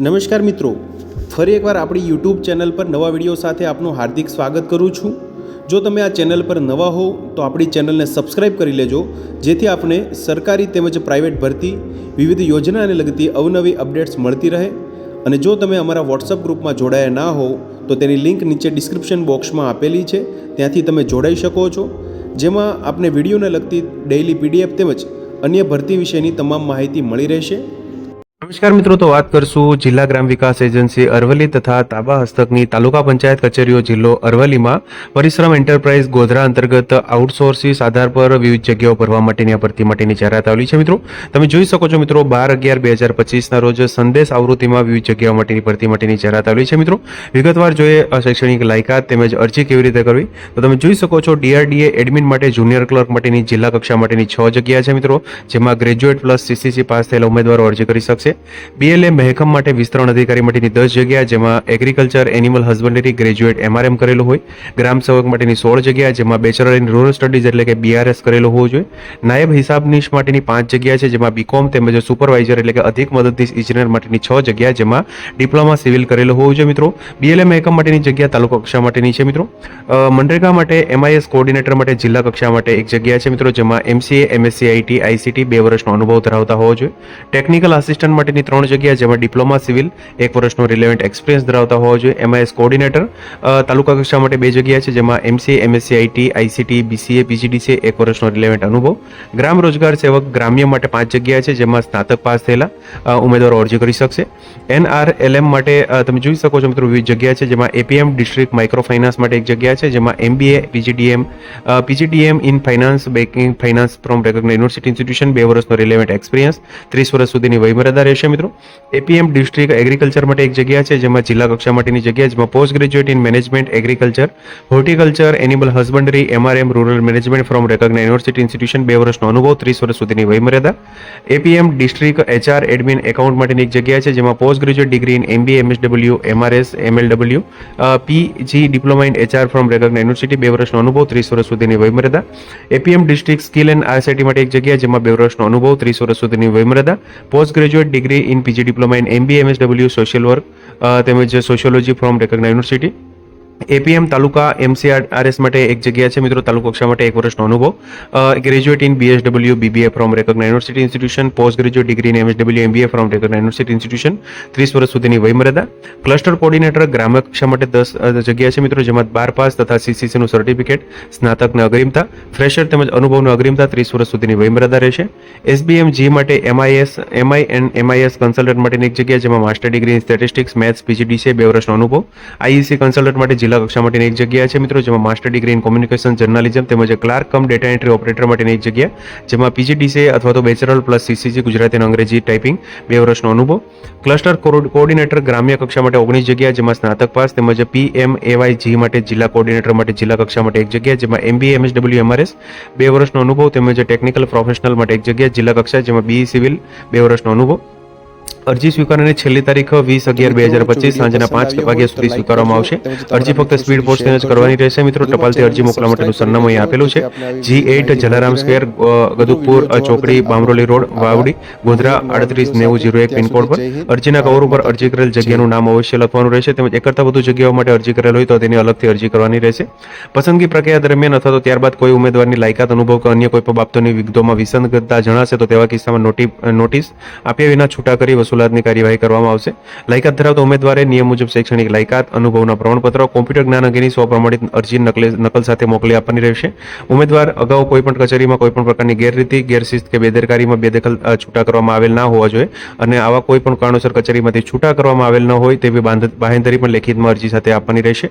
નમસ્કાર મિત્રો, ફરી એકવાર આપણી યુટ્યુબ ચેનલ પર નવા વિડીયો સાથે આપનું હાર્દિક સ્વાગત કરું છું। જો તમે આ ચેનલ પર નવા હો તો આપણી ચેનલને સબસ્ક્રાઇબ કરી લેજો, જેથી આપને સરકારી તેમજ પ્રાઇવેટ ભરતી વિવિધ યોજનાને લગતી અવનવી અપડેટ્સ મળતી રહે। અને જો તમે અમારા વોટ્સઅપ ગ્રુપમાં જોડાયા ના હો તો તેની લિંક નીચે ડિસ્ક્રિપ્શન બોક્સમાં આપેલી છે, ત્યાંથી તમે જોડાઈ શકો છો, જેમાં આપને વિડીયોને લગતી ડેઇલી પીડીએફ તેમજ અન્ય ભરતી વિશેની તમામ માહિતી મળી રહેશે। નમસ્કાર મિત્રો, તો વાત કરશું જિલ્લા ગ્રામ વિકાસ એજન્સી અરવલ્લી તથા તાબા હસ્તકની તાલુકા પંચાયત કચેરીઓ જિલ્લો અરવલ્લીમાં પરિશ્રમ એન્ટરપ્રાઇઝ ગોધરા અંતર્ગત આઉટસોર્સિસ આધાર પર વિવિધ જગ્યાઓ ભરવા માટેની ભરતી માટેની જાહેરાત આવેલી છે। મિત્રો તમે જોઈ શકો છો મિત્રો 12/11/2025ના રોજ સંદેશ આવૃત્તિમાં વિવિધ જગ્યાઓ માટેની ભરતી માટેની જાહેરાત આવેલી છે। મિત્રો વિગતવાર જોઈએ શૈક્ષણિક લાયકાત તેમજ અરજી કેવી રીતે કરવી તો તમે જોઈ શકો છો DRDA એડમિન માટે જુનિયર ક્લર્ક માટેની જિલ્લા કક્ષા માટેની 6 જગ્યા છે મિત્રો, જેમાં ગ્રેજ્યુએટ પ્લસ CCC પાસ થયેલા ઉમેદવારો અરજી કરી શકશે। BLA મહેકમ માટે વિસ્તરણ અધિકારી માટેની 10 જગ્યા, જેમાં agriculture animal husbandry graduate MRM કરેલું હોય। ગ્રામ સેવક માટેની 16 જગ્યા, જેમાં બેચલર ઇન રૂરલ સ્ટડીઝ એટલે કે BRS કરેલું હોવું જોઈએ। નાયબ હિસાબનીશ માટેની 5 જગ્યા છે, જેમાં BCom તેમજ સુપરવાઇઝર એટલે કે અધિક મદદનીશ ઇજનેર માટેની 6 જગ્યા, જેમાં ડિપ્લોમા સિવિલ કરેલું હોવું જોઈએ। મિત્રો BLA મહેકમ માટેની જગ્યા તાલુકા કક્ષા માટેની છે। મિત્રો મનરેગા માટે MIS કોઓર્ડિનેટર માટે જિલ્લા કક્ષા માટે 1 જગ્યા છે મિત્રો, જેમાં MCA MSc IT ICT 2 વર્ષનો અનુભવ ધરાવતા હોવો જોઈએ। ટેકનિકલ આસિસ્ટન્ટ માટેની 3 જગ્યા, જેમાં ડિપ્લોમા સિવિલ 1 વર્ષનો રિલેવન્ટ એક્સપિરિયન્સ ધરાવતા હોવો જોઈએ। MIS કોઓર્ડિનેટર તાલુકા કક્ષા માટે 2 જગ્યા છે, જેમાં MCA MSc IT ICT BCA PGDCA 1 વર્ષનો રિલેવન્ટ અનુભવ। ગ્રામ રોજગાર સેવક ગ્રામ્ય માટે 5 જગ્યા છે, જેમાં સ્નાતક પાસ થયેલા ઉમેદવારો અરજી કરી શકશે। NRLM માટે તમે જોઈ શકો છો મિત્રો વિવિધ જગ્યા છે, જેમાં APM ડિસ્ટ્રિક્ટ માઇક્રો ફાઇનાન્સ માટે 1 જગ્યા છે, જેમાં MBA PGDM in finance banking finance from recognised university institution 2 વર્ષનો રિલેવન્ટ એક્સપિરિયન્સ 30 વર્ષ સુધીની વયમર્યાદા રહેશે। મિત્રો APM ડિસ્ટ્રિક્ટ એગ્રીકલ્ચર માટે 1 જગ્યા છે, જેમાં જિલ્લા કક્ષા માટેની જગ્યા, જેમાં post graduate in management agriculture horticulture animal husbandry MRM rural management from recognised university institution 2 વર્ષનો અનુભવ 30 વર્ષ સુધીની વયમર્યાદા। APM district HR admin account માટેની 1 જગ્યા છે, જેમાં post graduate degree in MBA MSW MRS MLW PG diploma in HR from recognised university 2 વર્ષનો અનુભવ 30 વર્ષ સુધીની વયમર્યાદા। APM district skill and ICT માટે 1 જગ્યા, જેમાં 2 વર્ષનો અનુભવ 30 વર્ષ સુધીની વયમર્યાદા। Post graduate degree in PG diploma in MBA MSW social work તેમજ sociology from recognised university. APM taluka MCRS માટે 1 જગ્યા છે મિત્રો, તાલુકા કક્ષા માટે 1 વર્ષનો અનુભવ। Graduate in BSW BBA from recognised university institution post graduate degree in MSW MBA from recognised university institution 30 વર્ષ સુધીની વયમર્યાદા। ક્લસ્ટર કોઓર્ડિનેટર ગ્રામ્ય કક્ષા માટે 10 જગ્યા છે મિત્રો, જેમાં 12 પાસ તથા CCC નું સર્ટિફિકેટ સ્નાતકને અગ્રિમતા, ફ્રેશર તેમજ અનુભવનો અગ્રિમતા 30 વર્ષ સુધીની વયમર્યાદા રહેશે। SBMG માટે MIS કન્સલ્ટન્ટ માટેની 1 જગ્યા, જેમાં master degree in statistics maths PGDCA 2 વર્ષનો અનુભવ। IEC કન્સલ્ટન્ટ માટે જિલ્લા કક્ષા માટેની 1 જગ્યા છે મિત્રો, જેમાં master degree in communication journalism તેમજ clerk cum data entry operator માટેની 1 જગ્યા, જેમાં PGDCA અથવા તો બેચલર પ્લસ CCC ગુજરાતી અને અંગ્રેજી ટાઈપિંગ 2 વર્ષનો અનુભવ। ક્લસ્ટર કોઓર્ડિનેટર ગ્રામ્ય કક્ષા માટે 19 જગ્યા, જેમાં સ્નાતક પાસ તેમજ PMAYG માટે જિલ્લા કોઓર્ડિનેટર માટે જિલ્લા કક્ષા માટે 1 જગ્યા, જેમાં MBA MSW MRS 2 વર્ષનો અનુભવ તેમજ ટેકનિકલ પ્રોફેશનલ માટે 1 જગ્યા જિલ્લા કક્ષા, જેમાં BE સિવિલ 2 વર્ષનો અનુભવ। અરજી સ્વીકારવાની છેલ્લી તારીખ 20/11/2025 સાંજના 5 વાગ્યા સુધી સ્વીકારવામાં આવશે। અરજી ફક્ત સ્પીડ પોસ્ટથી જ કરવાની રહેશે મિત્રો। ટપાલથી અરજી મોકલવા માટેનું સરનામું અહીં આપેલું છે, G8 જલારામ સ્ક્વેર ગદુકપુર ચોકડી બામરોલી રોડ વાવડી ગોધરા 389001 પિનકોડ પર। અરજીના કવર ઉપર અરજી કરેલ જગ્યાનું નામ અવશ્ય લખવાનું રહેશે, તેમજ 1 કરતાં વધુ જગ્યાઓ માટે અરજી કરેલ હોય તો તેની અલગથી અરજી કરવાની રહેશે। પસંદગી પ્રક્રિયા દરમિયાન અથવા તો ત્યારબાદ કોઈ ઉમેદવારની લાયકાત અનુભવ કે અન્ય કોઈ પણ બાબતોની વિગતોમાં વિસંગતતા જણાશે તો તેવા કિસ્સામાં નોટિસ આપ્યા વિના છૂટા કરી વસૂલાતની કાર્યવાહી કરવામાં આવશે। લાયકાત ધરાવતા ઉમેદવારે નિયમ મુજબ શૈક્ષણિક લાયકાત, અનુભવના પ્રમાણપત્રો, કોમ્પ્યુટર જ્ઞાન અંગેની સ્વપ્રમાણિત અરજી નકલ સાથે મોકલી આપવાની રહેશે। ઉમેદવાર અગાઉ કોઈપણ કચેરીમાં કોઈપણ પ્રકારની ગેરરીતિ, ગેરશિસ્ત કે બેદરકારીમાં બેદખલ છૂટા કરવામાં આવેલ ના હોવા જોઈએ, અને આવા કોઈપણ કારણોસર કચેરીમાંથી છૂટા કરવામાં આવેલ ન હોય તેવી બાંહેધરી પણ લેખિતમાં અરજી સાથે આપવાની રહેશે।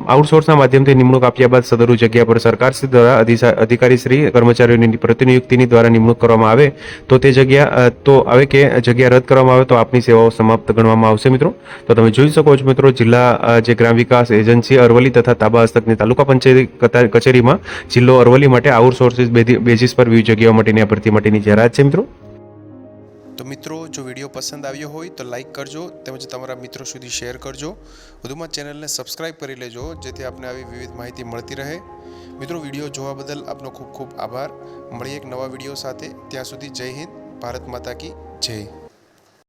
આઉટસોર્સના માધ્યમથી નિમણૂક આપ્યા બાદ સદરુ જગ્યા પર સરકારશ્રી દ્વારા અધિકારીશ્રી કર્મચારીઓની પ્રતિનિયુક્તિની દ્વારા નિમણૂક કરવામાં આવે તો તે જગ્યા રદ કરવામાં આવે તો આપની સેવાઓ સમાપ્ત ગણવામાં આવશે મિત્રો। તો તમે જોઈ શકો છો મિત્રો, જિલ્લા જે ગ્રામ વિકાસ એજન્સી અરવલ્લી તથા તાબા હસ્તકની તાલુકા પંચાયત કચેરીમાં જિલ્લો અરવલ્લી માટે આઉટસોર્સિસ બેઝિસ પર વિવિધ જગ્યાઓ માટેની ભરતી માટેની જાહેરાત છે મિત્રો। તો મિત્રો, જો વિડીયો પસંદ આવ્યો હોય તો લાઇક કરજો તેમજ તમારા મિત્રો સુધી શેર કરજો। વધુમાં ચેનલને સબસ્ક્રાઇબ કરી લેજો, જેથી આપને આવી વિવિધ માહિતી મળતી રહે। મિત્રો, વિડીયો જોવા બદલ આપનો ખૂબ ખૂબ આભાર। મળીએ એક નવા વિડીયો સાથે, ત્યાં સુધી જય હિન્દ, ભારત માતા કી જય।